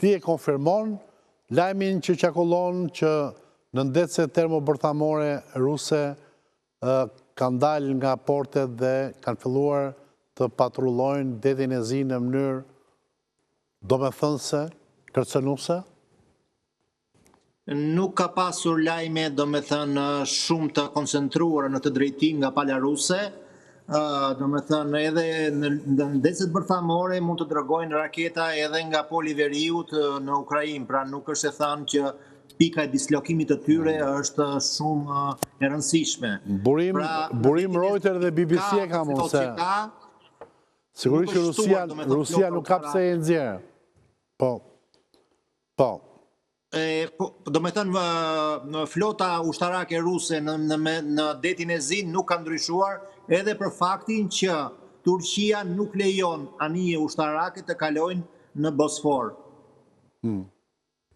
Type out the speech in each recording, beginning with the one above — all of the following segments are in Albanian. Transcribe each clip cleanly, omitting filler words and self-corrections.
ti e konfirmon lajmin që qarkullon që në ndetse termobërthamore ruse kanë dalë nga portet dhe kanë filluar të patrullojnë detin e zi në mënyrë domethënëse, kërcënuese? Nuk ka pasur lajme domethënë shumë të koncentruara në të drejtim nga pala ruse. Domethënë edhe në ndecet bërthamore mund të dërgojnë raketa edhe nga poli veriut në Ukrainë, pra nuk është e thënë që pika e dislokimit të tyre është shumë e rëndësishme. Burim Reuters dhe BBC e ka mund se sigurisht që Rusia nuk ka pse e nxjerrë. Po. Do me thënë flota ushtarake ruse në detin e Zin nuk ka ndryshuar edhe për faktin që Turqia nuk lejon anije ushtarake të kalojnë në Bosfor.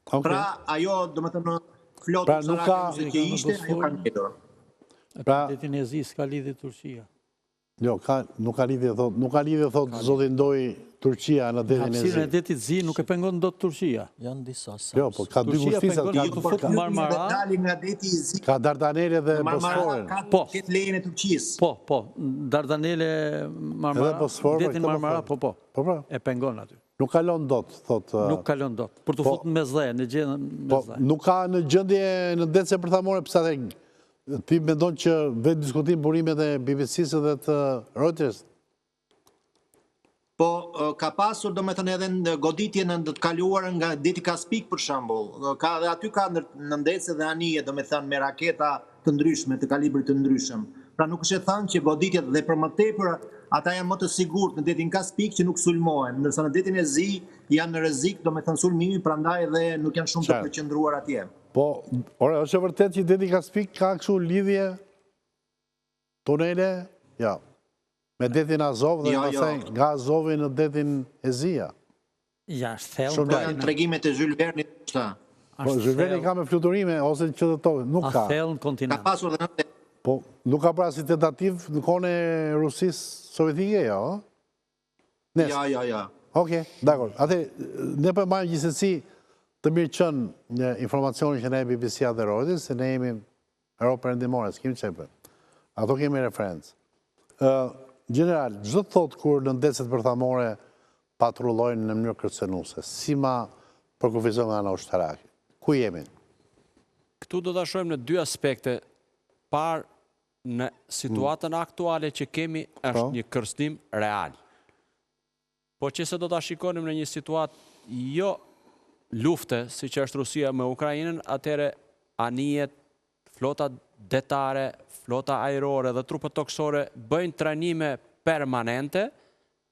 Pra ajo do me thënë flota ushtarake ruse që ishte, ajo ka njetur. Detin e Zin s'ka lidhje Turqia. Jo, nuk ka lidhje thot Zoti Ndoj Turqia në detin e Zi. Hapësirën e detit Zi nuk e pengon dot Turqia. Janë disa sa. Jo, po ka dy kushtisat. Ka Dardanele dhe Bosforën. Po, këtë lejen e Turqisë. Po, Dardanele, Marmara, detin Marmara, po. E pengon aty. Nuk kalon dot, thot. Nuk kalon dot. Për të futur me zë, në gjendje me zë. Nuk ka në gjendje në dece bërthamore, pse atë ti mendon që vetë diskutim burimet e BBC-s dhe të Reuters? Po, ka pasur do me thënë edhe në goditje në të kaluar nga deti Kaspik për shembull. Dhe aty ka në ndece dhe anije do me thënë me raketa të ndryshme, të kalibrit të ndryshëm. Pra nuk është e thënë që goditjet dhe për më tepër ata janë më të sigurt në detin Kaspik që nuk sulmohen, ndërsa në detin e Zi janë në rrezik do me thënë sulmimi, prandaj dhe nuk janë shumë të përqendruar atje. Po, është e vërtet që deti Kaspik ka kështu lidhje tunele? Ja. Me detin Azov dhe nga Azovi në detin e Zia. Ja, është thellë. Do janë tregimet e Jules Vernit. Po, Jules Verni ka me fluturime, ose që dhe tokë, nuk ka. A thellë në kontinent. Ka pasur dhe në të. Po, nuk ka pra si tentativ në kone Rusis Sovjetike, jo? Ja. Oke, dakor. Ate, ne përmajmë gjithësësi të mirë qënë një informacionin që ne e BBC-a dhe Reuters, se ne jemi Europë Perëndimore, s'kemi qepë. Ato kemi referencë. General, gjithë thot kur në ndecet bërthamore patrullojnë në mënyrë kërcënuese, si ma përkufizon nga ana ushtarake? Ku jemi? Këtu do të shohim në dy aspekte. Parë, në situatën aktuale që kemi është një kërcënim real. Po që se do të shikonim në një situatë jo lufte, si që është Rusia me Ukrajinën, atëre anijet, flota detare, flota ajrore dhe trupët tokësore bëjnë trajnime permanente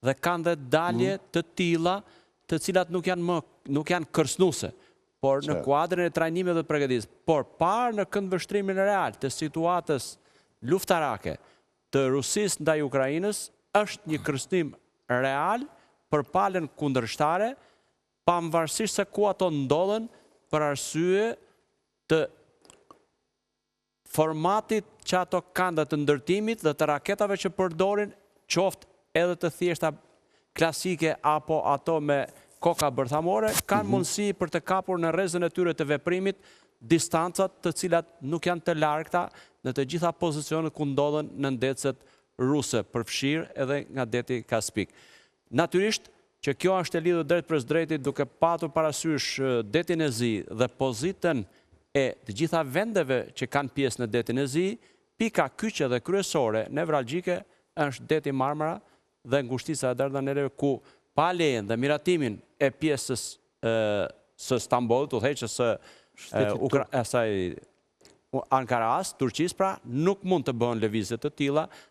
dhe kanë dhe dalje të tilla të cilat nuk janë kërcënuese, por në kuadrin e trajnimeve dhe përgatitjes. Por parë në këndvështrimin real të situatës luftarake të Rusisë ndaj Ukrainës është një kërcënim real për palën kundërshtare, pavarësisht se ku ato ndodhen për arsye të formatit që ato kanë dhe të ndërtimit dhe të raketave që përdorin, qoftë edhe të thjeshta klasike apo ato me koka bërthamore, kanë mundësi për të kapur në rrezën e tyre të veprimit distancat të cilat nuk janë të largta në të gjitha pozicionet ku ndodhen në ndecet ruse, përfshirë edhe nga deti Kaspik. Natyrisht që kjo është e lidhur drejt për drejtit duke patur parasysh detin e Zi dhe pozitën e të gjitha vendeve që kanë pjesë në detin e Zi, pika kyçe dhe kryesore nevralgjike është deti Marmara dhe ngushtisa e Dardaneleve, ku pa lejen dhe miratimin e pjesës së Stambollit, udhëheqës së Ankaras, Turqisë, pra nuk mund të bëhen lëvizje të tilla